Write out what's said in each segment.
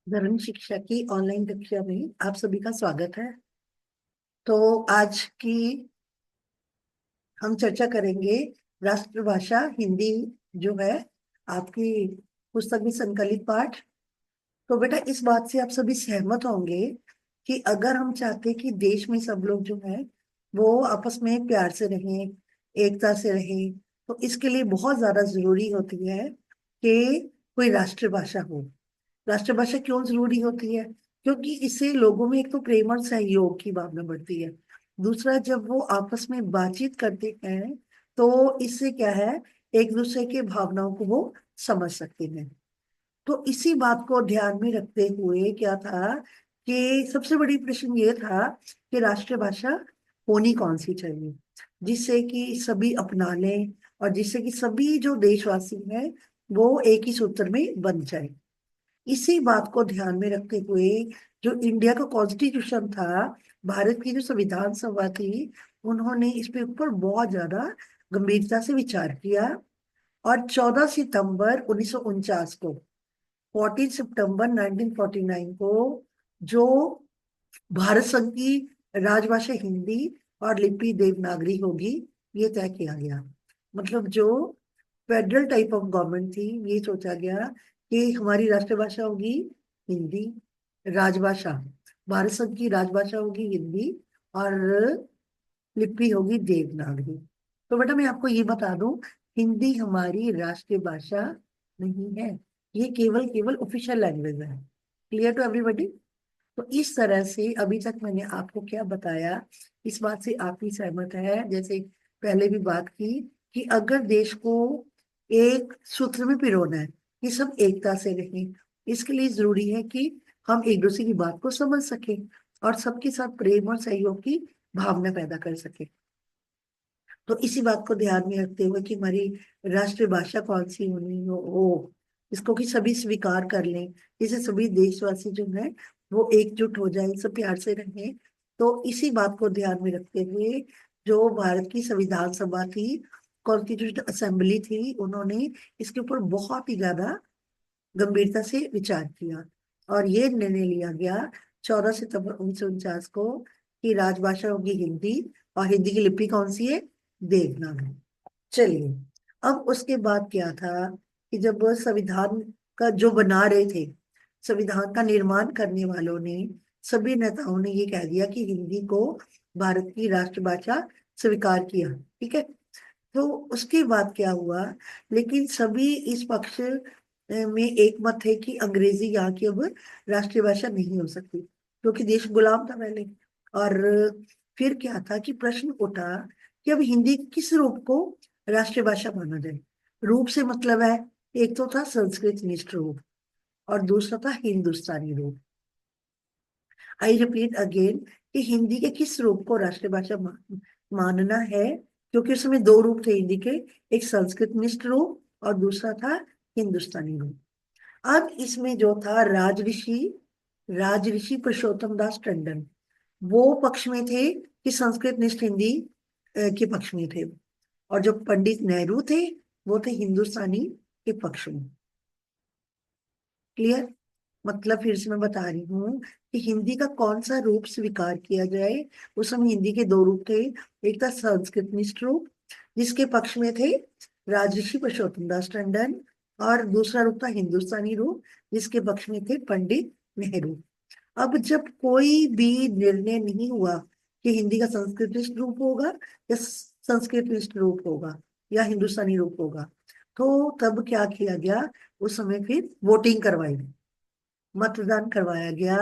धर्म शिक्षा की ऑनलाइन कक्षा में आप सभी का स्वागत है। तो आज की हम चर्चा करेंगे राष्ट्रभाषा हिंदी जो है आपकी पुस्तक में संकलित पाठ। तो बेटा इस बात से आप सभी सहमत होंगे कि अगर हम चाहते कि देश में सब लोग जो है वो आपस में प्यार से रहें, एकता से रहें, तो इसके लिए बहुत ज्यादा जरूरी होती है कि कोई राष्ट्रभाषा हो। राष्ट्रभाषा क्यों जरूरी होती है? क्योंकि इससे लोगों में एक तो प्रेम और सहयोग की भावना बढ़ती है। दूसरा, जब वो आपस में बातचीत करते हैं तो इससे क्या है, एक दूसरे के भावनाओं को वो समझ सकते हैं। तो इसी बात को ध्यान में रखते हुए क्या था कि सबसे बड़ी प्रश्न ये था कि राष्ट्रभाषा होनी कौन सी चाहिए, जिससे कि सभी अपना लें और जिससे कि सभी जो देशवासी हैं वो एक ही सूत्र में बंध जाए। इसी बात को ध्यान में रखते हुए जो इंडिया का कॉन्स्टिट्यूशन था, भारत की जो संविधान सभा थी, उन्होंने इस पे ऊपर बहुत ज्यादा गंभीरता से विचार किया। और 14 सितंबर 1949 को, 14 सितंबर 1949 को, जो भारत संघ की राजभाषा हिंदी और लिपि देवनागरी होगी, ये तय किया गया। मतलब जो फेडरल टाइप ऑफ गवर्नमेंट थी, ये सोचा गया कि हमारी राष्ट्रभाषा होगी हिंदी, राजभाषा, भारत संघ की राजभाषा होगी हिंदी, और लिपि होगी देवनागरी। तो बेटा मैं आपको ये बता दूं, हिंदी हमारी राष्ट्रीय भाषा नहीं है, ये केवल केवल ऑफिशियल लैंग्वेज है। Clear to everybody? तो इस तरह से अभी तक मैंने आपको क्या बताया, इस बात से आप भी सहमत है, जैसे पहले भी बात की कि अगर देश को एक सूत्र में पिरोना है कि सब एकता से रहें, इसके लिए जरूरी है कि हम एक दूसरे की बात को समझ सकें और सबके साथ प्रेम और सहयोग की भावना पैदा कर सके। तो इसी बात को ध्यान में रखते हुए कि हमारी राष्ट्रीय भाषा कौन सी होनी हो, इसको कि सभी स्वीकार कर लें, जिससे सभी देशवासी जो है वो एकजुट हो जाए, सब प्यार से रहें। तो इसी बात को ध्यान में रखते हुए जो भारत की संविधान सभा थी, कॉन्स्टिट्यूशन असेंबली थी, उन्होंने इसके ऊपर बहुत ही ज्यादा गंभीरता से विचार किया और ये निर्णय लिया गया 14 सितंबर 1949 को कि राजभाषा होगी हिंदी और हिंदी की लिपि कौन सी है? देवनागरी। चलिए, अब उसके बाद क्या था कि जब संविधान का जो बना रहे थे, संविधान का निर्माण करने वालों ने, सभी नेताओं ने ये कह दिया कि हिंदी को भारत की राष्ट्रभाषा स्वीकार किया। ठीक है। तो उसके बाद क्या हुआ, लेकिन सभी इस पक्ष में एक मत है कि अंग्रेजी यहाँ की अब राष्ट्रीय भाषा नहीं हो सकती, क्योंकि देश गुलाम था पहले। और फिर क्या था कि प्रश्न उठा कि अब हिंदी किस रूप को राष्ट्रीय भाषा माना जाए। रूप से मतलब है, एक तो था संस्कृत निष्ठ रूप और दूसरा था हिंदुस्तानी रूप। आई रिपीट अगेन कि हिंदी के किस रूप को राष्ट्रीय भाषा मानना है, क्योंकि उसमें दो रूप थे हिंदी के, एक संस्कृत निष्ठ रूप और दूसरा था हिंदुस्तानी रूप। अब इसमें जो था राजऋषि, राजऋषि पुरुषोत्तम दास टंडन, वो पक्ष में थे कि संस्कृत निष्ठ हिंदी के पक्ष में थे, और जो पंडित नेहरू थे वो थे हिंदुस्तानी के पक्ष में। क्लियर? मतलब फिर से मैं बता रही हूँ कि हिंदी का कौन सा रूप स्वीकार किया जाए। उस समय हिंदी के दो रूप थे, एक था संस्कृत निष्ठ रूप जिसके पक्ष में थे राजर्षि पुरुषोत्तम दास टंडन, और दूसरा रूप था हिंदुस्तानी रूप जिसके पक्ष में थे पंडित नेहरू। अब जब कोई भी निर्णय नहीं हुआ कि हिंदी का संस्कृत निष्ठ रूप होगा या संस्कृत निष्ठ रूप होगा या हिंदुस्तानी रूप होगा, तो तब क्या किया गया, उस समय फिर वोटिंग करवाई गई, मतदान करवाया गया।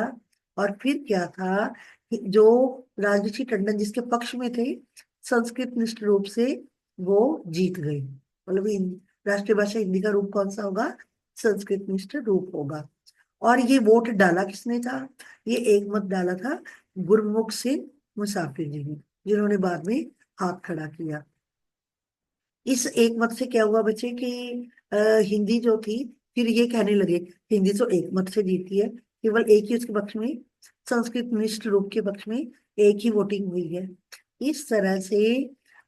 और फिर क्या था कि जो राजर्षि टंडन जिसके पक्ष में थे संस्कृत निष्ठ रूप से, वो जीत गए। मतलब राष्ट्रीय भाषा हिंदी का रूप कौन सा होगा? संस्कृत निष्ठ रूप होगा। और ये वोट डाला किसने था? ये एक मत डाला था गुरमुख सिंह मुसाफिर जी ने, जिन्होंने बाद में हाथ खड़ा किया। इस एक मत से क्या हुआ बच्चे कि हिंदी जो थी, फिर ये कहने लगे हिंदी तो एक मत से जीती है, केवल एक ही उसके पक्ष में, संस्कृत निष्ठ रूप के पक्ष में एक ही वोटिंग हुई है। इस तरह से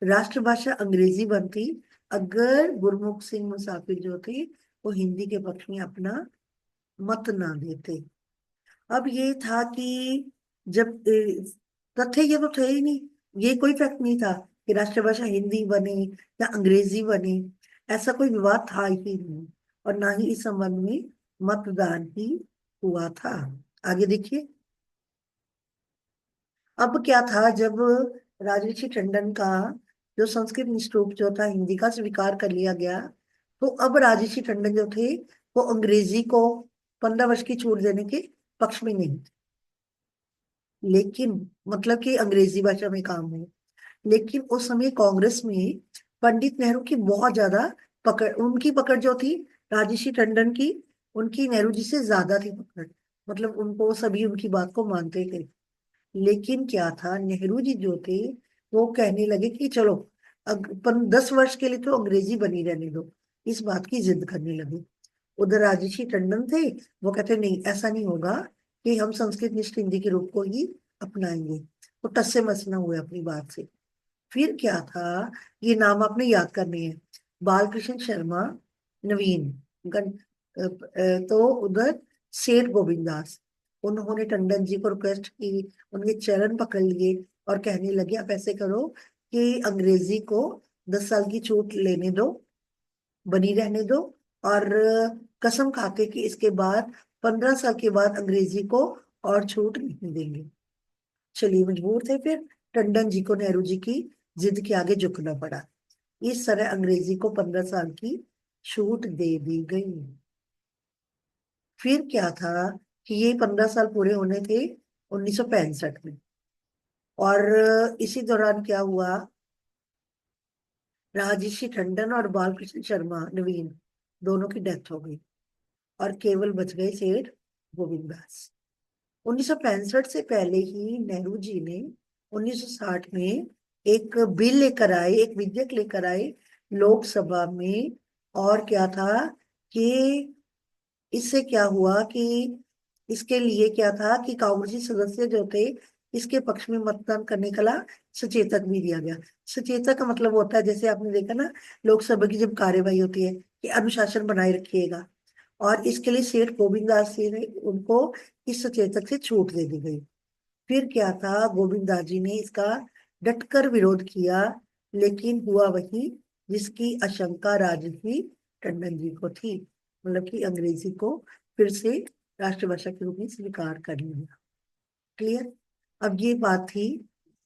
राष्ट्रभाषा अंग्रेजी बनती अगर गुरमुख सिंह मुसाफिर जो थे वो हिंदी के पक्ष में अपना मत ना देते। अब ये था कि जब तथ्य ये तो थे ही नहीं, ये कोई फैक्ट नहीं था कि राष्ट्रभाषा हिंदी बने या अंग्रेजी बने। ऐसा कोई विवाद था ही नहीं, और ना ही इस संबंध में मतदान ही हुआ था। आगे देखिए। अब क्या था, जब राजर्षि टंडन का जो संस्कृत निष्ठूप जो था हिंदी का स्वीकार कर लिया गया, तो अब राजर्षि टंडन जो थे वो अंग्रेजी को 15 वर्ष की छूट देने के पक्ष में नहीं थे। लेकिन मतलब कि अंग्रेजी भाषा में काम है। लेकिन उस समय कांग्रेस में पंडित नेहरू की बहुत ज्यादा पकड़, उनकी पकड़ जो थी राजर्षि टंडन की, उनकी नेहरू जी से ज्यादा थी पकड़। मतलब उनको सभी उनकी बात को मानते थे। लेकिन क्या था, नेहरू जी जो थे वो कहने लगे कि चलो 10 वर्ष के लिए तो अंग्रेजी बनी रहने दो, इस बात की जिद करने लगे। उधर राजर्षि टंडन थे, वो कहते नहीं, ऐसा नहीं होगा कि हम संस्कृत निष्ठ हिंदी के रूप को ही अपनाएंगे। वो टस से मस न हुए अपनी बात से। फिर क्या था, ये नाम आपने याद करने हैं। बालकृष्ण शर्मा, नवीन तो उधर सेठ गोविंद दास, उन्होंने टंडन जी को रिक्वेस्ट की, उनके चरण पकड़ लिए और कहने लगे आप ऐसे करो कि अंग्रेजी को 10 साल की छूट लेने दो, बनी रहने दो, और कसम खाते कि इसके बाद 15 साल के बाद अंग्रेजी को और छूट नहीं देंगे। चलिए, मजबूर थे फिर टंडन जी को नेहरू जी की जिद के आगे झुकना पड़ा। इस तरह अंग्रेजी को 15 साल की छूट दे दी गई। फिर क्या था कि ये 15 साल पूरे होने थे 1965 में। और इसी दौरान क्या हुआ, राजर्षि टंडन और बालकृष्ण शर्मा नवीन दोनों की डेथ हो गई, और केवल बच गए सेठ गोविंद दास। 1965 से पहले ही नेहरू जी ने 1960 में एक बिल लेकर आए, एक विधेयक लेकर आए लोकसभा में। और क्या था कि इससे क्या हुआ कि इसके लिए क्या था कि कांग्रेसी सदस्य जो थे इसके पक्ष में मतदान करने का सचेतक भी दिया गया। सचेतक का मतलब होता है, जैसे आपने देखा ना, लोकसभा की जब कार्यवाही होती है कि अनुशासन बनाए रखिएगा, और इसके लिए सेठ गोविंद दास जी ने उनको इस सचेतक से छूट दे दी गई। फिर क्या था, गोविंद दास जी ने इसका डटकर विरोध किया, लेकिन हुआ वही जिसकी आशंका राजर्षि टंडन जी को थी, मतलब कि अंग्रेजी को फिर से राष्ट्रभाषा के रूप में स्वीकार कर लिया। क्लियर। अब ये बात थी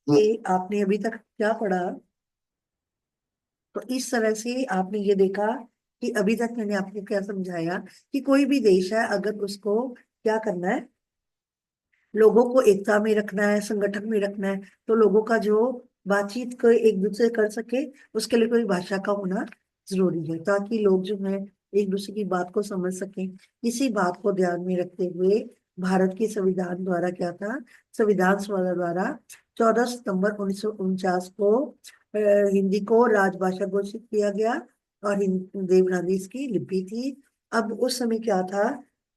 कि आपने अभी तक क्या पढ़ा। तो इस तरह से आपने ये देखा कि अभी तक मैंने आपको क्या समझाया कि कोई भी देश है, अगर उसको क्या करना है, लोगों को एकता में रखना है, संगठन में रखना है, तो लोगों का जो बातचीत को एक दूसरे कर सके, उसके लिए कोई भाषा का होना जरूरी है, ताकि लोग जो है एक दूसरे की बात को समझ सकें। इसी बात को ध्यान में रखते हुए भारत के संविधान द्वारा क्या था, संविधान सभा द्वारा 14 सितंबर 1949 को हिंदी को राजभाषा घोषित किया गया, और देवनागरी इसकी लिपि थी। अब उस समय क्या था,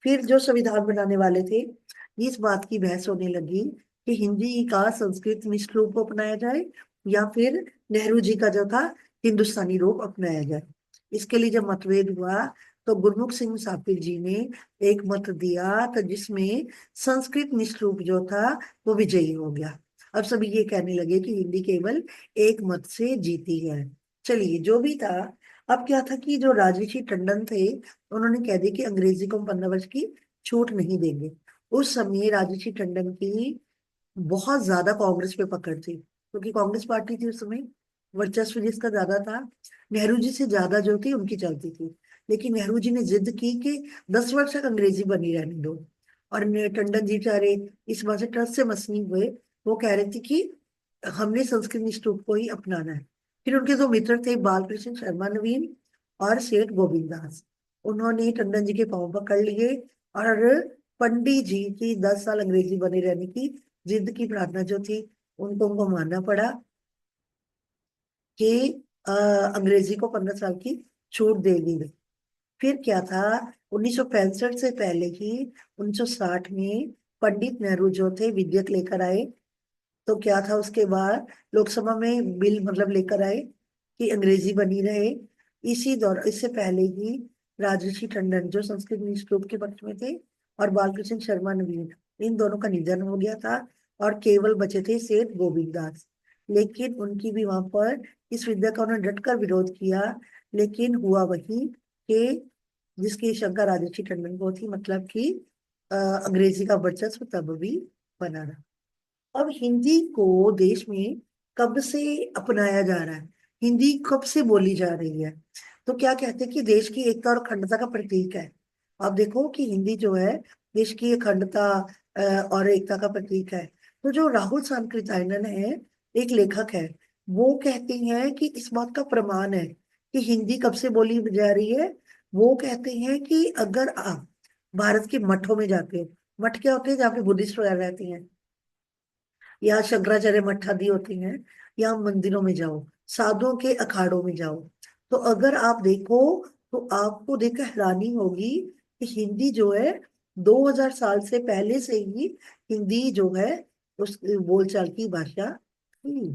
फिर जो संविधान बनाने वाले थे, इस बात की बहस होने लगी कि हिंदी का संस्कृत मिश्र रूप अपनाया जाए या फिर नेहरू जी का जो था हिंदुस्तानी रूप अपनाया जाए। इसके लिए जब मतभेद हुआ, तो गुरमुख सिंह मुसाफिर जी ने एक मत दिया, तो जिसमें संस्कृत मिश्र रूप जो था वो विजयी हो गया। अब सभी ये कहने लगे कि हिंदी केवल एक मत से जीती है। चलिए, जो भी था। अब क्या था कि जो राजर्षि टंडन थे, उन्होंने कह दिया कि अंग्रेजी को हम 15 वर्ष की छूट नहीं देंगे। उस समय राजर्षि टंडन की बहुत ज्यादा कांग्रेस पे पकड़ थी, क्योंकि कांग्रेस पार्टी थी उस समय, वर्चस्व जिसका ज्यादा था। नेहरू जी से ज्यादा जो थी उनकी चलती थी। लेकिन नेहरू जी ने जिद की कि 10 वर्ष तक अंग्रेजी बनी रहने दो। और टंडन जी बेचारे इस बात से टस से मस नहीं हुए। वो कह रहे थे कि हमने संस्कृत निष्ठूप को ही अपनाना है। फिर उनके दो मित्र थे, बालकृष्ण शर्मा नवीन और सेठ गोविंद दास, उन्होंने टंडन जी के पांव पकड़ लिए, और पंडित जी की 10 साल अंग्रेजी बने रहने की जिद की प्रार्थना जो थी, उनको मानना पड़ा कि अंग्रेजी को 15 साल की छूट दे दी गई। फिर क्या था, 1965 से पहले ही 1960 में पंडित नेहरू जो थे विधेयक लेकर आए। तो क्या था, उसके बाद लोकसभा में बिल मतलब लेकर आए कि अंग्रेजी बनी रहे। इसी दौर इससे पहले ही राजर्षि टंडन जो संस्कृत निष्ठ रूप के पक्ष में थे, और बालकृष्ण शर्मा नवीन इन दोनों का निधन हो गया था और केवल बचे थे सेठ गोविंद दास। लेकिन उनकी भी वहां पर इस विद्या का उन्होंने डटकर विरोध किया। लेकिन हुआ वही कि जिसकी शंका राजर्षि टंडन को थी, मतलब कि अंग्रेजी का वर्चस्व तब भी बना रहा। अब हिंदी को देश में कब से अपनाया जा रहा है, हिंदी कब से बोली जा रही है, तो क्या कहते हैं कि देश की एकता और अखंडता का प्रतीक है। आप देखो कि हिंदी जो है देश की अखंडता और एकता का प्रतीक है। तो जो राहुल सांकृत्यायन है, एक लेखक है, वो कहते हैं कि इस बात का प्रमाण है कि हिंदी कब से बोली जा रही है। वो कहते हैं कि अगर आप भारत के मठों में जाते हो, मठ क्या होते हैं जहाँ पे बुद्धिस्ट वगैरह रहती हैं, या शंकराचार्य मठ आदि होती हैं, या मंदिरों में जाओ, साधुओं के अखाड़ों में जाओ, तो अगर आप देखो तो आपको देखकर हैरानी होगी कि हिंदी जो है 2000 साल से पहले से ही हिंदी जो है उस बोलचाल की भाषा थी।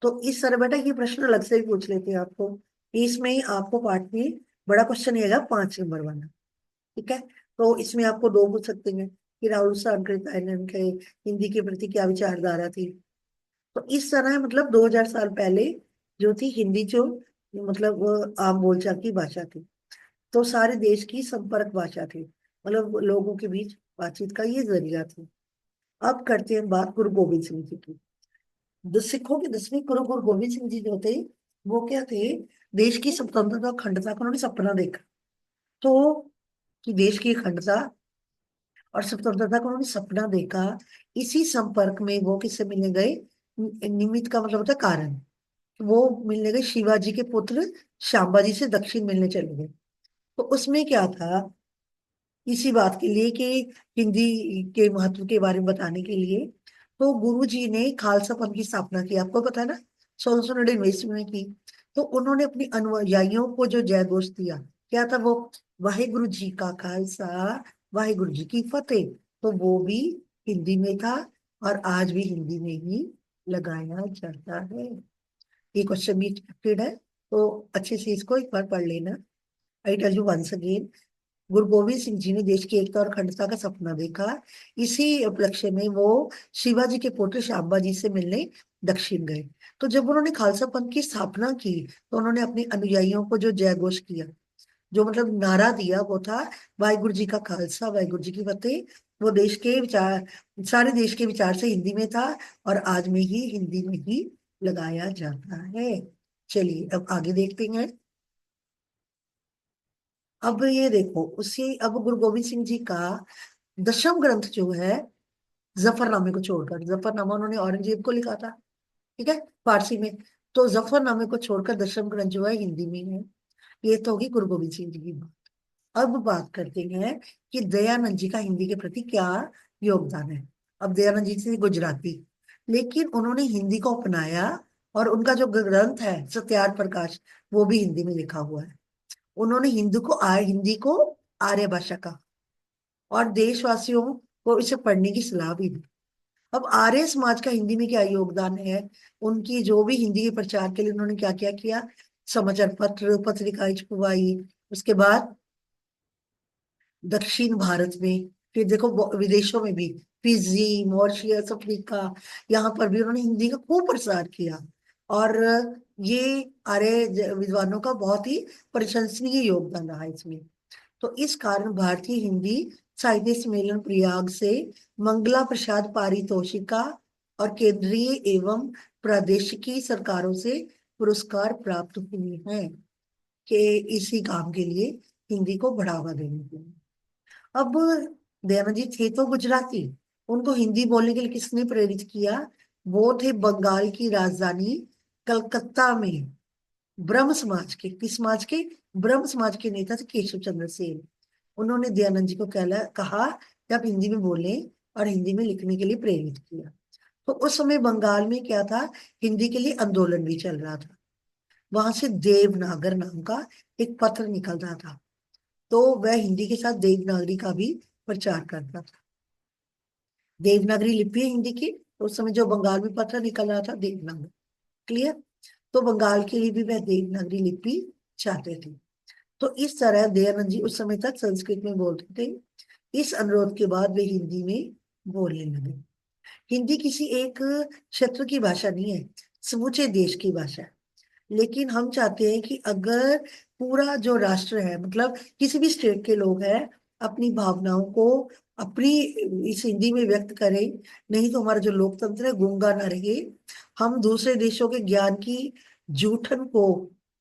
तो इस तरह बेटा ये प्रश्न अलग से भी पूछ लेते हैं आपको, इसमें ही आपको पाठ में बड़ा क्वेश्चन आएगा 5 नंबर वाला। ठीक है, तो इसमें आपको दो पूछ सकते हैं कि राहुल सांकृत्यायन के हिंदी के प्रति क्या विचारधारा थी। तो इस तरह मतलब 2000 साल पहले जो थी हिंदी, जो मतलब वो आम बोलचाल की भाषा थी, तो सारे देश की संपर्क भाषा थी, मतलब लोगों के बीच बातचीत का ये जरिया थी। अब करते हैं बात गुरु गोविंद सिंह जी की। सिखों के 10वें गुरु गोविंद सिंह जी जो थे, वो क्या थे, देश की स्वतंत्रता और अखंडता का उन्होंने सपना देखा। तो कि देश की अखंडता और स्वतंत्रता का उन्होंने सपना देखा, इसी संपर्क में वो किससे मिलने गए, निमित्त का मतलब होता है कारण। वो मिलने गए शिवाजी के पुत्र शांबाजी से, दक्षिण मिलने चले गए। तो उसमें क्या था, इसी बात के लिए कि हिंदी के महत्व के बारे में बताने के लिए, तो गुरु जी ने खालसा पंथ की स्थापना की, आपको पता है ना, 1699 में की। तो उन्होंने अपने अनुयायियों को जो जय घोष दिया, क्या था वो, वाहेगुरु जी का खालसा, वाहेगुरु जी की फतेह, तो वो भी हिंदी में था और आज भी हिंदी में ही लगाया जाता है। ये क्वेश्चन भी एक्सपेक्टेड है, तो अच्छे से इसको एक बार पढ़ लेना। I tell you once again, Guru Gobind Singh ji ने देश की एकता और अखंडता का सपना देखा। इसी उपलक्ष्य में वो शिवाजी के पुत्र शांबाजी से मिलने दक्षिण गए। तो जब उन्होंने खालसा पंथ की स्थापना की, तो उन्होंने अपने अनुयायियों को जो जय घोष किया, जो मतलब नारा दिया, वो था वाहिगुरु जी का खालसा, वाहिगुरु जी की फतेह। वो देश के विचार, सारे देश के विचार से हिंदी में था और आज में ही हिंदी में ही लगाया जाता है। चलिए अब आगे देखते हैं। अब ये देखो उसी, अब गुरु गोविंद सिंह जी का दशम ग्रंथ जो है, जफरनामे को छोड़कर, जफरनामा उन्होंने औरंगजेब को लिखा था, ठीक है, फारसी में। तो जफरनामे को छोड़कर दशम ग्रंथ जो है हिंदी में है। ये तो होगी गुरु गोविंद सिंह जी की बात। अब बात करते हैं कि दयानंद जी का हिंदी के प्रति क्या योगदान है। अब दयानंद जी थे गुजराती, लेकिन उन्होंने हिंदी को अपनाया और उनका जो ग्रंथ है सत्यार्थ प्रकाश, वो भी हिंदी में लिखा हुआ है। उन्होंने हिंदी को आर्य भाषा का, और देशवासियों को इसे पढ़ने की सलाह भी दी। अब आर्य समाज का हिंदी में क्या योगदान है, उनकी जो भी हिंदी के प्रचार के लिए उन्होंने क्या क्या किया, समाचार पत्र पत्रिकाएं छपवाई, उसके बाद दक्षिण भारत में, फिर देखो विदेशों में भी, फिजी, मॉरिशस, अफ्रीका, यहाँ पर भी उन्होंने हिंदी का खूब प्रसार किया। और ये आर्य विद्वानों का बहुत ही प्रशंसनीय योगदान रहा इसमें। तो इस कारण भारतीय हिंदी साहित्य सम्मेलन प्रयाग से मंगला प्रसाद पारितोषिका और केंद्रीय एवं प्रादेशिक सरकारों से पुरस्कार प्राप्त हुए हैं, कि इसी काम के लिए, हिंदी को बढ़ावा देने के लिए। अब दयानंद जी थे तो गुजराती, उनको हिंदी बोलने के लिए किसने प्रेरित किया, वो थे बंगाल की राजधानी कलकत्ता में ब्रह्म समाज के, किस समाज के, ब्रह्म समाज के नेता थे केशव चंद्र सेन। उन्होंने दयानंद जी को कहा कि आप हिंदी में बोलें, और हिंदी में लिखने के लिए प्रेरित किया। तो उस समय बंगाल में क्या था, हिंदी के लिए आंदोलन भी चल रहा था। वहां से देवनागर नाम का एक पत्र निकल रहा था, तो वह हिंदी के साथ देवनागरी का भी प्रचार करता था। देवनागरी लिपि है हिंदी की, तो उस समय जो बंगाल में पत्र निकल रहा था देवनागरी, क्लियर। तो बंगाल के लिए भी वह देवनागरी लिपि चाहते थे। तो इस तरह दयानंद जी उस समय तक संस्कृत में बोलते थे, इस अनुरोध के बाद वे हिंदी में बोलने लगे। हिंदी किसी एक क्षेत्र की भाषा नहीं है, समूचे देश की भाषा है। लेकिन हम चाहते हैं कि अगर पूरा जो राष्ट्र है, मतलब किसी भी स्टेट के लोग हैं, अपनी भावनाओं को अपनी इस हिंदी में व्यक्त करें, नहीं तो हमारा जो लोकतंत्र है गूंगा ना रहे। हम दूसरे देशों के ज्ञान की जूठन को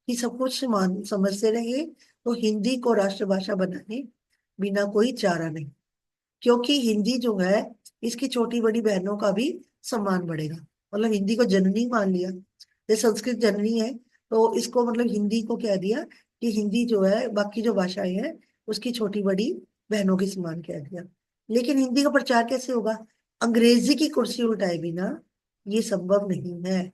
ही सब कुछ समझते रहे, तो हिंदी को राष्ट्रभाषा बनाने बिना कोई चारा नहीं। क्योंकि हिंदी जो है, इसकी छोटी बड़ी बहनों का भी सम्मान बढ़ेगा। मतलब हिंदी को जननी मान लिया, ये संस्कृत जननी है, तो इसको मतलब हिंदी को कह दिया कि हिंदी जो है बाकी जो भाषाएं हैं उसकी छोटी बड़ी बहनों के समान कह दिया। लेकिन हिंदी का प्रचार कैसे होगा? अंग्रेजी की कुर्सी उल्टाए बिना ये संभव नहीं है।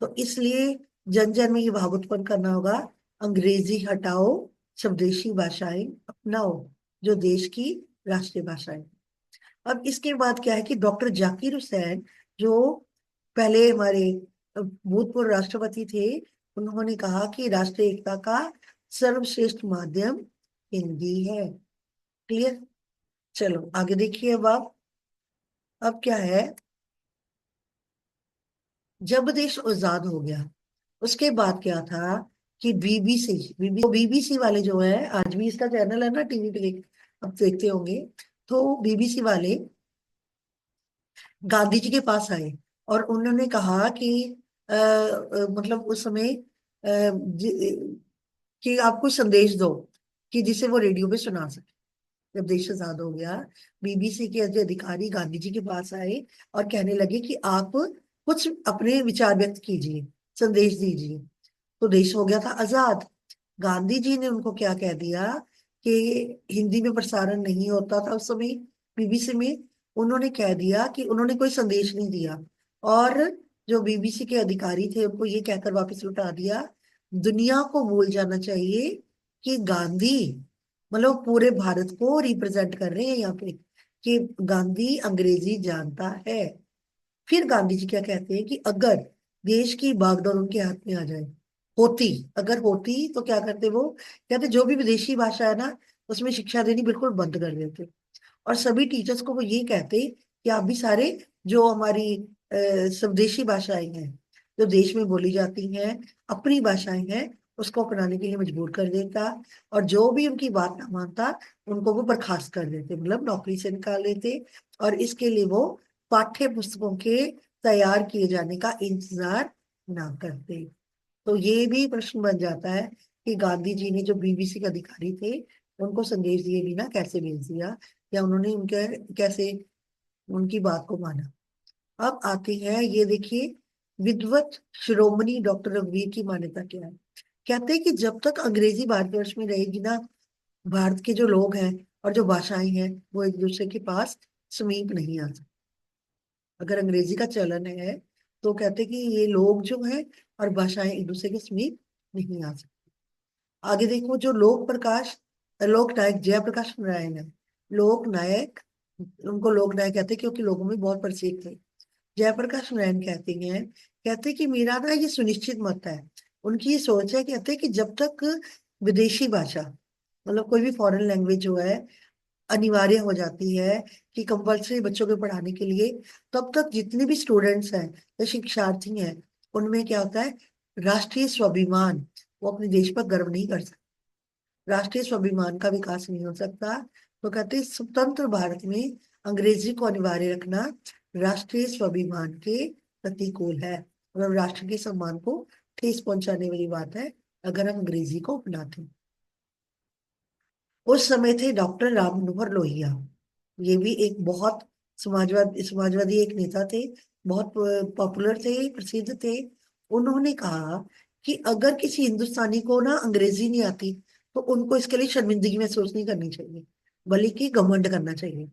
तो इसलिए जन जन में ये भाव उत्पन्न करना होगा, अंग्रेजी हटाओ, स्वदेशी भाषाएं अपनाओ, जो देश की राष्ट्रीय भाषाएं। अब इसके बाद क्या है कि डॉक्टर जाकिर हुसैन, जो पहले हमारे भूतपूर्व राष्ट्रपति थे, उन्होंने कहा कि राष्ट्रीय एकता का सर्वश्रेष्ठ माध्यम हिंदी है। क्लियर? चलो आगे देखिए। अब क्या है, जब देश आजाद हो गया उसके बाद क्या था कि बीबीसी वाले जो है, आज भी इसका चैनल है ना टीवी पे, अब देखते होंगे। तो बीबीसी वाले गांधी जी के पास आए और उन्होंने कहा कि मतलब उस समय कि आप कुछ संदेश दो कि जिसे वो रेडियो पे सुना सके। जब देश आजाद हो गया, बीबीसी के जो अधिकारी गांधी जी के पास आए और कहने लगे कि आप कुछ अपने विचार व्यक्त कीजिए, संदेश दीजिए। तो देश हो गया था आजाद। गांधी जी ने उनको क्या कह दिया कि हिंदी में प्रसारण नहीं होता था उस समय बीबीसी में। उन्होंने कह दिया कि उन्होंने कोई संदेश नहीं दिया, और जो बीबीसी के अधिकारी थे उनको ये कहकर वापस लौटा दिया, दुनिया को भूल जाना चाहिए कि गांधी मतलब पूरे भारत को रिप्रेजेंट कर रहे हैं यहाँ पे, कि गांधी अंग्रेजी जानता है। फिर गांधी जी क्या कहते हैं कि अगर देश की बागडोर उनके हाथ में आ जाए, होती अगर होती तो क्या करते वो? कहते जो भी विदेशी भाषा है ना, उसमें शिक्षा देनी बिल्कुल बंद कर देते, और सभी टीचर्स को वो ये कहते कि आप भी सारे जो हमारी स्वदेशी भाषाएं हैं, जो देश में बोली जाती हैं, अपनी भाषाएं हैं, उसको अपनाने के लिए मजबूर कर देता। और जो भी उनकी बात ना मानता, उनको वो बर्खास्त कर देते, मतलब नौकरी से निकाल देते। और इसके लिए वो पाठ्य पुस्तकों के तैयार किए जाने का इंतजार ना करते। तो ये भी प्रश्न बन जाता है कि गांधी जी ने जो बीबीसी के अधिकारी थे उनको संदेश दिए बिना कैसे भेज दिया, या उन्होंने उनके कैसे उनकी बात को माना। अब आती है, ये देखिए, विद्वत शिरोमणि डॉक्टर रघुवीर की मान्यता क्या है। कहते हैं कि जब तक अंग्रेजी भारतवर्ष में रहेगी ना, भारत के जो लोग हैं और जो भाषाएं हैं वो एक दूसरे के पास समीप नहीं आ सकते। अगर अंग्रेजी का चलन है तो कहते हैं कि ये लोग जो हैं और भाषाएं एक दूसरे के समीप नहीं आ सकती। आगे देखो, जो लोक नायक जयप्रकाश नारायण है। लोक नायक, उनको लोक नायक कहते हैं क्योंकि लोगों में बहुत प्रसिद्ध थे। जयप्रकाश नारायण कहते हैं कि मेरा ना ये सुनिश्चित मत है, उनकी ये सोच है, कहते हैं कि जब तक विदेशी भाषा, मतलब कोई भी फॉरेन लैंग्वेज जो है अनिवार्य हो जाती है कि कंपल्सरी बच्चों के पढ़ाने के लिए, तब तक जितने भी स्टूडेंट्स हैं या शिक्षार्थी हैं, उनमें क्या होता है, राष्ट्रीय स्वाभिमान, वो अपने देश पर गर्व नहीं कर सकते, राष्ट्रीय स्वाभिमान का विकास नहीं हो सकता। तो कहते हैं स्वतंत्र भारत में अंग्रेजी को अनिवार्य रखना राष्ट्रीय स्वाभिमान के प्रतिकूल है, मतलब राष्ट्र के सम्मान को ठेस पहुंचाने वाली बात है अगर हम अंग्रेजी को अपनाते हैं। उस समय थे डॉक्टर राम मनोहर लोहिया। ये भी एक बहुत समाजवादी एक नेता थे, बहुत पॉपुलर थे, प्रसिद्ध थे। उन्होंने कहा कि अगर किसी हिंदुस्तानी को ना अंग्रेजी नहीं आती तो उनको इसके लिए शर्मिंदगी महसूस नहीं करनी चाहिए, बल्कि घमंड करना चाहिए,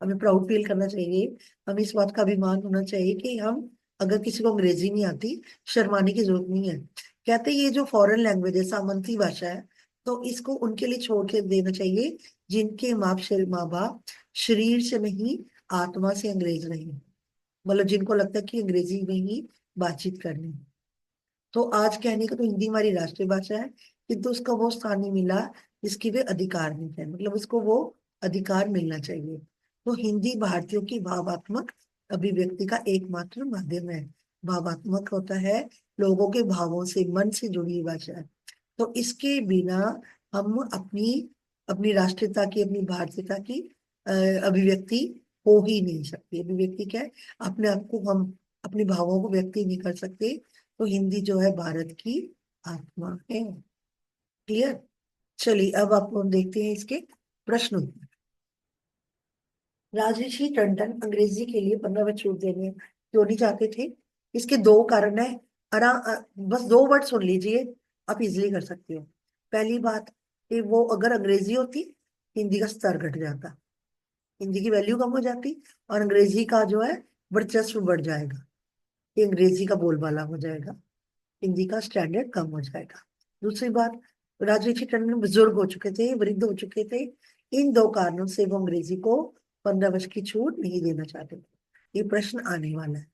हमें प्राउड फील करना चाहिए। हमें इस बात का अभिमान होना चाहिए कि हम, अगर किसी को अंग्रेजी नहीं आती, शर्माने की जरूरत नहीं है। कहते हैं ये जो फॉरेन लैंग्वेज है, सामंती भाषा है, तो इसको उनके लिए छोड़ के देना चाहिए जिनके माँ बाप शरीर से नहीं आत्मा से अंग्रेज नहीं, मतलब जिनको लगता है कि अंग्रेजी में ही बातचीत करनी। तो आज कहने का तो हिंदी हमारी राष्ट्रीय भाषा है, किंतु उसका वो स्थान नहीं मिला जिसकी वे अधिकार नहीं है, मतलब उसको वो अधिकार मिलना चाहिए। तो हिंदी भारतीयों की भावात्मक अभिव्यक्ति का एकमात्र माध्यम है। भावात्मक होता है लोगों के भावों से, मन से जुड़ी हुई भाषा है। तो इसके बिना हम अपनी अपनी राष्ट्रीयता की, अपनी भारतीयता की अ, अभिव्यक्ति हो ही नहीं सकती। अभिव्यक्ति क्या है? अपने आप को हम अपने भावों को व्यक्त ही नहीं कर सकते। तो हिंदी जो है भारत की आत्मा है। क्लियर? चलिए अब आप देखते हैं इसके प्रश्न उत्तर। राजर्षि टंडन अंग्रेजी के लिए 15 वर्ष छूट देने क्यों नहीं चाहते थे? इसके दो कारण है। बस दो वर्ड सुन लीजिए, आप इजिली कर सकते हो। पहली बात कि वो अगर अंग्रेजी होती, हिंदी का स्तर घट जाता, हिंदी की वैल्यू कम हो जाती, और अंग्रेजी का जो है वर्चस्व बढ़ जाएगा। ये अंग्रेजी का बोलबाला हो जाएगा, हिंदी का स्टैंडर्ड कम हो जाएगा। दूसरी बात, राजर्षि टंडन बुजुर्ग हो चुके थे, वृद्ध हो चुके थे। इन दो कारणों से वो अंग्रेजी को 15 वर्ष की छूट नहीं देना चाहते थे। ये प्रश्न आने वाला है,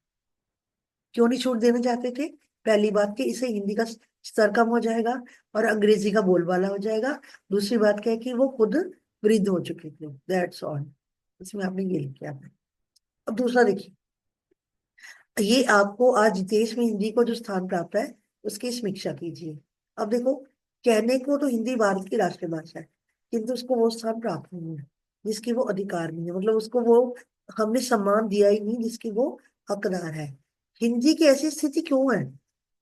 क्यों नहीं छूट देना चाहते थे? पहली बात कि इसे हिंदी का स्तर कम हो जाएगा और अंग्रेजी का बोलबाला हो जाएगा। दूसरी बात क्या है कि वो खुद वृद्ध हो चुके थे। दैट्स ऑल, इसमें आपने ये लिखा है। अब दूसरा देखिए, ये आपको आज देश में हिंदी को जो स्थान प्राप्त है उसकी समीक्षा कीजिए। अब देखो, कहने को तो हिंदी भारत की राष्ट्रीय भाषा है, किंतु उसको वो स्थान प्राप्त नहीं है जिसकी वो अधिकार नहीं है, मतलब उसको वो हमने सम्मान दिया ही नहीं जिसकी वो हकदार है। हिंदी की ऐसी स्थिति क्यों है?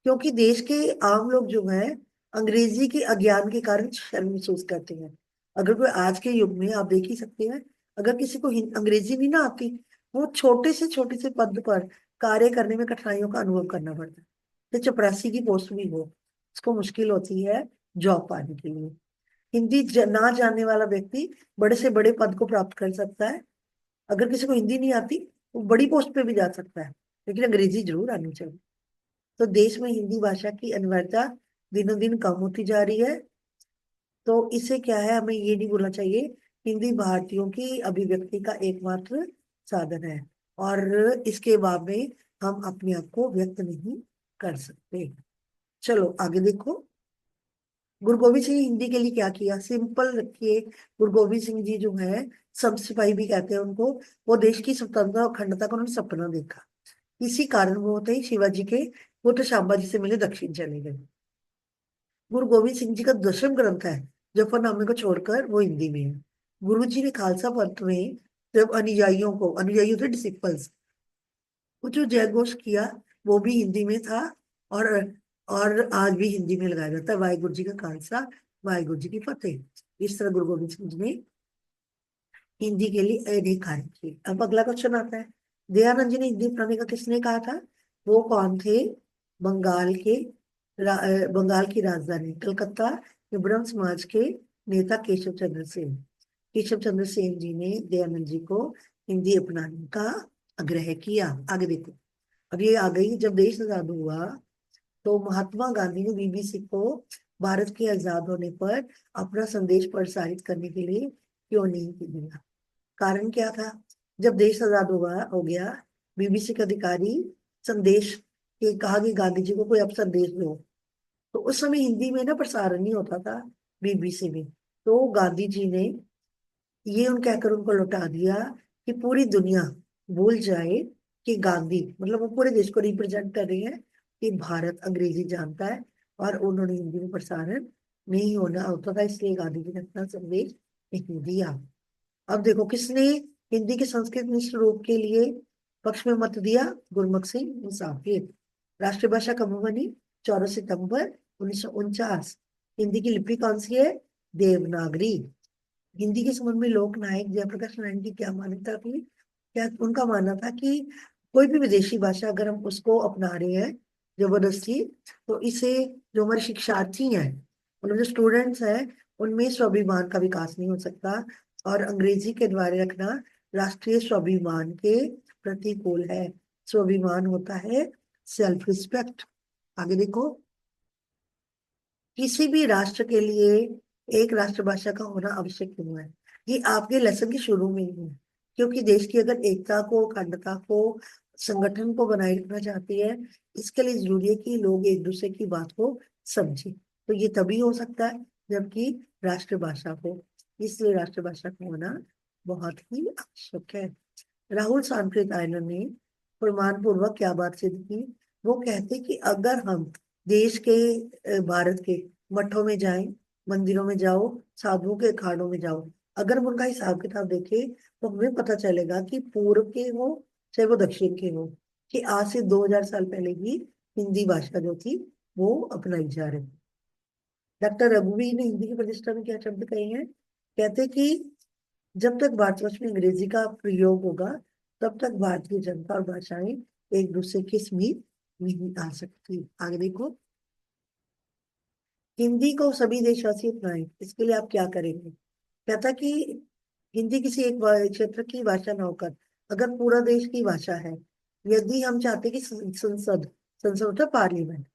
क्योंकि देश के आम लोग जो है अंग्रेजी के अज्ञान के कारण शर्म महसूस करते हैं। अगर कोई आज के युग में, आप देख ही सकते हैं, अगर किसी को अंग्रेजी नहीं ना आती, वो छोटे से पद पर कार्य करने में कठिनाइयों का अनुभव करना पड़ता है। तो चपरासी की पोस्ट भी हो, उसको मुश्किल होती है जॉब पाने के लिए। हिंदी ना जानने वाला व्यक्ति बड़े से बड़े पद को प्राप्त कर सकता है। अगर किसी को हिंदी नहीं आती, वो बड़ी पोस्ट पे भी जा सकता है, लेकिन अंग्रेजी जरूर आनी चाहिए। तो देश में हिंदी भाषा की अनिवार्यता दिनों दिन कम होती जा रही है। तो इससे क्या है, हमें ये नहीं भूलना चाहिए, हिंदी भारतीयों की अभिव्यक्ति का एकमात्र साधन है, और इसके बाद में हम अपने आप को व्यक्त नहीं कर सकते। चलो आगे देखो, गुरु गोविंद सिंह ने हिंदी के लिए क्या किया? सिंपल रखिए, गुरु गोविंद सिंह जी जो है, सब सिपाही भी कहते हैं उनको, वो देश की स्वतंत्रता और अखंडता का उन्होंने सपना देखा। इसी कारण वो होते ही शिवाजी के पुत्र शांबा जी से मिले दक्षिण चले गए। गुरु गोविंद सिंह जी का दशम ग्रंथ है जफरनामे को छोड़कर, वो हिंदी में है। गुरु जी ने खालसा पंथ में जब अनुयायियों को, अनुयायियों थे डिसिपल्स, वो जो जय घोष किया वो भी हिंदी में था। और और आज भी हिंदी में लगाया जाता है, वाहिगुरु जी का खालसा, वाहिगुरु जी की फतेह। इस तरह गुरु गोविंद सिंह जी ने हिंदी के लिए अनेक कार्य किए। अब अगला क्वेश्चन आता है, दयानंद जी ने हिंदी अपनाने का किसने कहा था? वो कौन थे? बंगाल के बंगाल की राजधानी कलकत्ता में ब्रह्म समाज के नेता केशव चंद्र सेन, केशव चंद्र सेन जी ने दयानंद जी को हिंदी अपनाने का आग्रह किया। आगे देखो, अब ये आ गई, जब देश आजाद हुआ तो महात्मा गांधी ने बीबीसी को भारत के आजाद होने पर अपना संदेश प्रसारित करने के लिए क्यों नहीं दिया? कारण क्या था? जब देश आजाद हुआ हो गया, बीबीसी के अधिकारी संदेश के कहा कि गांधी जी को कोई अब संदेश दो, तो उस समय हिंदी में ना प्रसारण नहीं होता था बीबीसी में। तो गांधी जी ने ये उन कहकर उनको लौटा दिया कि पूरी दुनिया भूल जाए कि गांधी, मतलब वो पूरे देश को रिप्रेजेंट कर रहे हैं कि भारत अंग्रेजी जानता है, और उन्होंने हिंदी में प्रसारण नहीं होना होता था, इसलिए गांधी जी ने अपना संदेश नहीं दिया। अब देखो, किसने हिंदी के संस्कृत मिश्र रूप के लिए पक्ष में मत दिया? गुरमुख सिंह मुसाफिर। राष्ट्रीय भाषा कब बनी? 14 सितंबर 1949। हिंदी की लिपि कौन सी है? देवनागरी। हिंदी के संबंध में लोक नायक जयप्रकाश नारायण की क्या मान्यता थी? क्या उनका मानना था कि कोई भी विदेशी भाषा अगर हम उसको अपना रहे हैं जबरदस्ती, तो इसे, जो हमारे शिक्षार्थी हैं, मतलब जो स्टूडेंट्स हैं, उनमें स्वाभिमान का विकास नहीं हो सकता, और अंग्रेजी के द्वारा रखना राष्ट्रीय स्वाभिमान के प्रतिकूल है। स्वाभिमान होता है सेल्फ रिस्पेक्ट। आगे देखो, किसी भी राष्ट्र के लिए एक राष्ट्रभाषा का होना आवश्यक क्यों है? ये आपके लेसन के शुरू में ही है, क्योंकि देश की अगर एकता को, अखंडता को, संगठन को बनाए रखना चाहती है, इसके लिए जरूरी है कि लोग एक दूसरे की बात को समझें। तो ये तभी हो सकता है जबकि राष्ट्रभाषा हो। इसलिए राष्ट्रभाषा का होना बहुत ही आवश्यक है। राहुल सांकृत्यायन ने प्रमाण पूर्वक क्या बात सिद्ध की? वो कहते कि अगर हम देश के भारत के मठों में जाएं, मंदिरों में जाओ, साधुओं के अखाड़ों में जाओ, अगर हम उनका हिसाब किताब देखें तो हमें पता चलेगा कि पूर्व के हो चाहे वो दक्षिण के हो, कि आज से 2000 साल पहले ही हिंदी भाषा जो थी वो अपनाई जा रही। डॉक्टर रघुवीर ने हिंदी की प्रतिष्ठा में क्या शब्द कहे हैं? कहते कि जब तक भारतवर्ष में अंग्रेजी का प्रयोग होगा तब तक भारतीय जनता और भाषाएं एक दूसरे के समीप नहीं आ सकती। आगे देखो, हिंदी को सभी देशवासी अपनाएं, इसके लिए आप क्या करेंगे? कहता कि हिंदी किसी एक क्षेत्र की भाषा ना होकर अगर पूरा देश की भाषा है, यदि हम चाहते कि संसद संसद मतलब पार्लियामेंट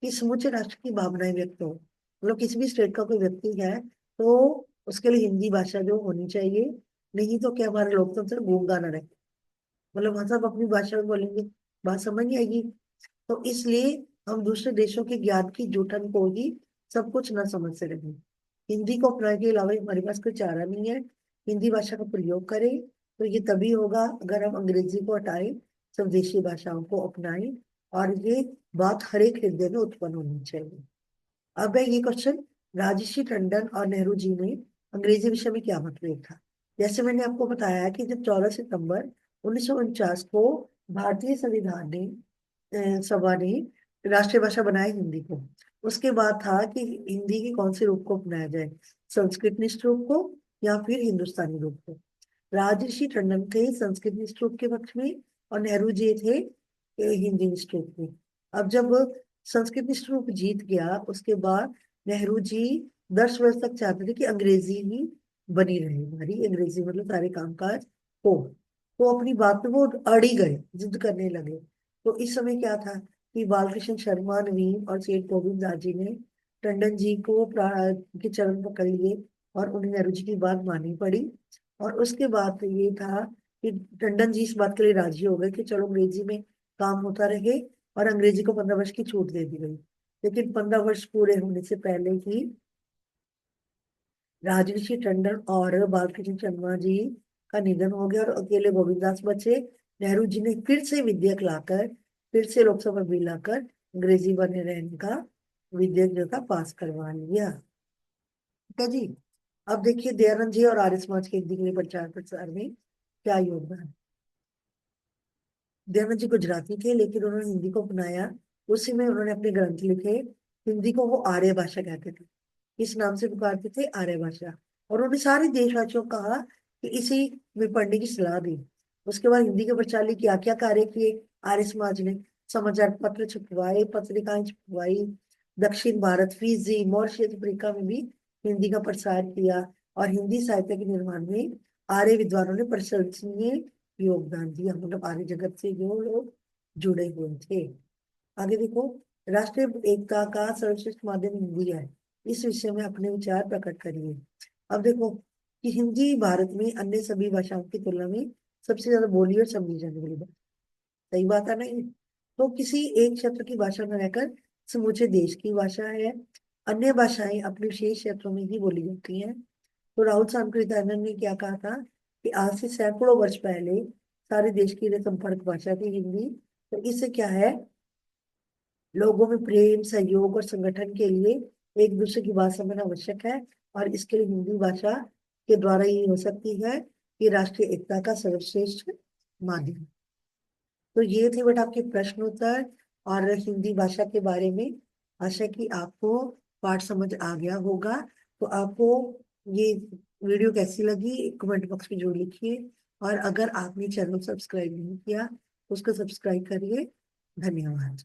कि समूचे राष्ट्र की भावनाएं व्यक्त हो, मतलब किसी भी स्टेट का कोई व्यक्ति है तो उसके लिए हिंदी भाषा जो होनी चाहिए, नहीं तो क्या हमारे लोकतंत्र गूंगा ना रहे। मतलब हम सब अपनी भाषा में बोलेंगे, बात समझ नहीं आएगी। तो इसलिए हम दूसरे देशों के ज्ञान की जुटन को ही सब कुछ न समझ से रहे। हिंदी को अपनाने के अलावा हमारे पास कोई चारा नहीं है। हिंदी भाषा का प्रयोग करें तो ये तभी होगा अगर हम अंग्रेजी को हटाएं, स्वदेशी भाषाओं को अपनाएं, और ये बात हर एक हृदय में उत्पन्न होनी चाहिए। अब है ये क्वेश्चन, राजर्षि टंडन और नेहरू जी ने अंग्रेजी विषय में क्या मतभेद था? जैसे मैंने आपको बताया कि जब 14 सितंबर 1949 को भारतीय संविधान ने सभा ने राष्ट्रीय भाषा बनाई हिंदी को, उसके बाद था कि हिंदी के कौन से रूप को अपनाया जाए, संस्कृत निष्ठ रूप को या फिर हिंदुस्तानी रूप को। राजर्षि टंडन थे संस्कृत निष्ठ रूप के पक्ष में और नेहरू जी थे हिंदी निष्ठ रूप में। अब जब संस्कृत निष्ठ रूप जीत गया उसके बाद नेहरू जी 10 वर्ष तक चाहते थे कि अंग्रेजी ही बनी रहे, हमारी अंग्रेजी मतलब सारे कामकाज हो। तो अपनी बात पे वो अड़ी गए, जिद करने लगे। तो इस समय क्या था कि बालकृष्ण शर्मा, नवीन और सेठ गोविंद दास जी ने टंडन जी को के चरण पकड़ लिए और उन्हें नेहरू जी की बात माननी पड़ी। और उसके बाद ये था कि टंडन जी इस बात के लिए राजी हो गए कि चलो अंग्रेजी में काम होता रहे, और अंग्रेजी को 15 वर्ष की छूट दे दी गई। लेकिन 15 वर्ष पूरे होने से पहले ही राजर्षि टंडन और बालकृष्ण शर्मा जी का निधन हो गया और अकेले गोविंददास बचे। नेहरू जी ने फिर से विधेयक लाकर, फिर से लोकसभा बिल लाकर अंग्रेजी बने रहने का विधेयक जो था पास करवा लिया। ठीक है जी। अब देखिए दयानंद जी और आर्य समाज के हिंदी के लिए प्रचार प्रसार में क्या योगदान। दयानंद जी गुजराती थे लेकिन उन्होंने हिंदी को अपनाया। उसी में उन्होंने अपने ग्रंथ लिखे। हिंदी को वो आर्य भाषा कहते थे, इस नाम से पुकारते थे, आर्य भाषा। और उन्होंने सारे देशवासियों को कहा कि इसी में पढ़ने की सलाह दी। उसके बाद हिंदी के प्रचार लिए क्या क्या कार्य किए आर्य समाज ने? समाचार पत्र छपवाए, पत्रिकाएं छपवाई, दक्षिण भारत, फिजी, मॉरिशस, अफ्रीका में भी हिंदी का प्रसार किया। और हिंदी साहित्य के निर्माण में आर्य विद्वानों ने प्रशंसनीय योगदान दिया, मतलब आर्य जगत से जो लोग जुड़े हुए थे। आगे देखो, राष्ट्रीय एकता का सर्वश्रेष्ठ माध्यम हिंदी है, इस विषय में अपने विचार प्रकट करिए। अब देखो कि हिंदी भारत में अन्य सभी भाषाओं की तुलना में सबसे ज्यादा बोली और समझी जाने वाली भाषा। सही बात है नहीं? तो किसी एक क्षेत्र की भाषा में रहकर समूचे देश की भाषा है। अन्य भाषाएं अपने विशेष क्षेत्रों में ही बोली जाती हैं। तो राहुल सांकृत्यायन ने क्या कहा था कि आज से सैकड़ों वर्ष पहले सारे देश की संपर्क भाषा थी हिंदी। तो इससे क्या है, लोगों में प्रेम, सहयोग और संगठन के लिए एक दूसरे की बात समझना आवश्यक है। और इसके लिए हिंदी भाषा के द्वारा ये हो सकती है कि राष्ट्रीय एकता का सर्वश्रेष्ठ माध्यम। तो ये थे बेटा आपके प्रश्न उत्तर और हिंदी भाषा के बारे में। आशा कि आपको पाठ समझ आ गया होगा। तो आपको ये वीडियो कैसी लगी कमेंट बॉक्स में जरूर लिखिए। और अगर आपने चैनल सब्सक्राइब नहीं किया तो उसको सब्सक्राइब करिए। धन्यवाद।